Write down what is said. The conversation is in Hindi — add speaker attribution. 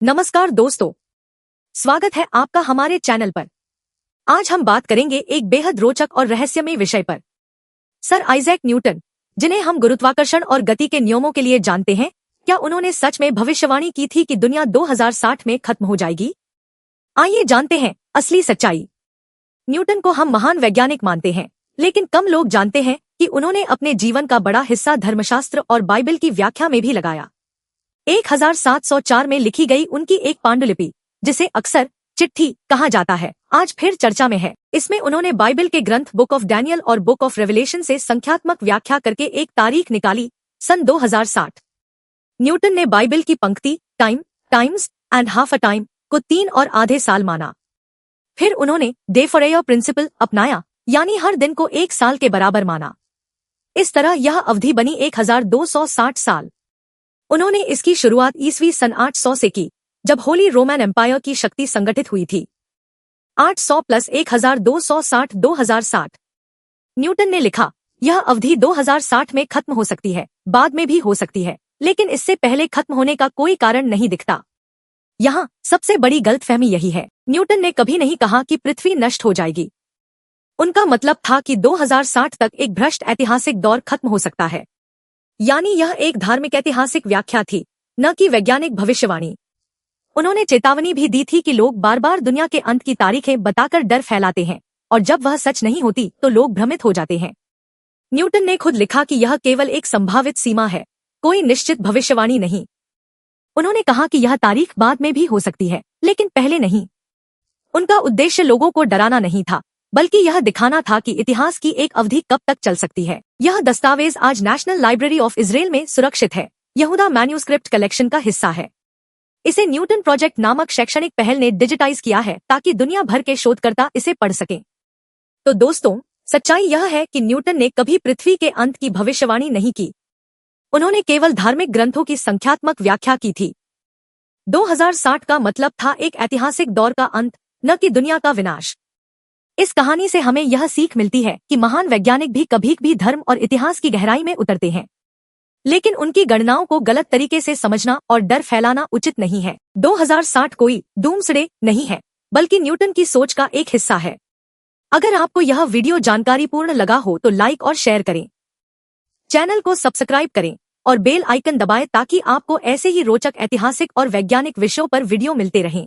Speaker 1: नमस्कार दोस्तों, स्वागत है आपका हमारे चैनल पर। आज हम बात करेंगे एक बेहद रोचक और रहस्यमय विषय पर। सर आइजैक न्यूटन, जिन्हें हम गुरुत्वाकर्षण और गति के नियमों के लिए जानते हैं, क्या उन्होंने सच में भविष्यवाणी की थी कि दुनिया 2060 में खत्म हो जाएगी? आइए जानते हैं असली सच्चाई। न्यूटन को हम महान वैज्ञानिक मानते हैं, लेकिन कम लोग जानते हैं कि उन्होंने अपने जीवन का बड़ा हिस्सा धर्मशास्त्र और बाइबल की व्याख्या में भी लगाया। 1704 में लिखी गई उनकी एक पांडुलिपि, जिसे अक्सर चिट्ठी कहा जाता है, आज फिर चर्चा में है। इसमें उन्होंने बाइबल के ग्रंथ बुक ऑफ डैनियल और बुक ऑफ रेवलेशन से संख्यात्मक व्याख्या करके एक तारीख निकाली, सन 2060। न्यूटन ने बाइबल की पंक्ति times and half a time को 3 और आधे साल माना। फिर उन्होंने डे फॉर ए प्रिंसिपल अपनाया, यानी हर दिन को 1 साल के बराबर माना। इस तरह यह अवधि बनी 1260 साल। उन्होंने इसकी शुरुआत ईस्वी सन 800 से की, जब होली रोमन एम्पायर की शक्ति संगठित हुई थी। 800 प्लस 1260 2060। न्यूटन ने लिखा, यह अवधि 2060 में खत्म हो सकती है, बाद में भी हो सकती है, लेकिन इससे पहले खत्म होने का कोई कारण नहीं दिखता। यहाँ सबसे बड़ी गलतफहमी यही है, न्यूटन ने कभी नहीं कहा कि पृथ्वी नष्ट हो जाएगी। उनका मतलब था कि 2060 तक एक भ्रष्ट ऐतिहासिक दौर खत्म हो सकता है, यानी यह एक धार्मिक ऐतिहासिक व्याख्या थी, न कि वैज्ञानिक भविष्यवाणी। उन्होंने चेतावनी भी दी थी कि लोग बार बार दुनिया के अंत की तारीखें बताकर डर फैलाते हैं, और जब वह सच नहीं होती तो लोग भ्रमित हो जाते हैं। न्यूटन ने खुद लिखा कि यह केवल एक संभावित सीमा है, कोई निश्चित भविष्यवाणी नहीं। उन्होंने कहा कि यह तारीख बाद में भी हो सकती है, लेकिन पहले नहीं। उनका उद्देश्य लोगों को डराना नहीं था, बल्कि यह दिखाना था कि इतिहास की एक अवधि कब तक चल सकती है। यह दस्तावेज आज नेशनल लाइब्रेरी ऑफ इजराइल में सुरक्षित है, यहूदा मैन्यूस्क्रिप्ट कलेक्शन का हिस्सा है। इसे न्यूटन प्रोजेक्ट नामक शैक्षणिक पहल ने डिजिटाइज किया है, ताकि दुनिया भर के शोधकर्ता इसे पढ़ सकें। तो दोस्तों, सच्चाई यह है कि न्यूटन ने कभी पृथ्वी के अंत की भविष्यवाणी नहीं की। उन्होंने केवल धार्मिक ग्रंथों की संख्यात्मक व्याख्या की थी। 2060 का मतलब था एक ऐतिहासिक दौर का अंत, न कि दुनिया का विनाश। इस कहानी से हमें यह सीख मिलती है कि महान वैज्ञानिक भी कभी भी धर्म और इतिहास की गहराई में उतरते हैं, लेकिन उनकी गणनाओं को गलत तरीके से समझना और डर फैलाना उचित नहीं है। 2060 कोई डूम्सडे नहीं है, बल्कि न्यूटन की सोच का एक हिस्सा है। अगर आपको यह वीडियो जानकारीपूर्ण लगा हो तो लाइक और शेयर करें, चैनल को सब्सक्राइब करें और बेल आइकन दबाएं, ताकि आपको ऐसे ही रोचक ऐतिहासिक और वैज्ञानिक विषयों पर वीडियो मिलते रहें।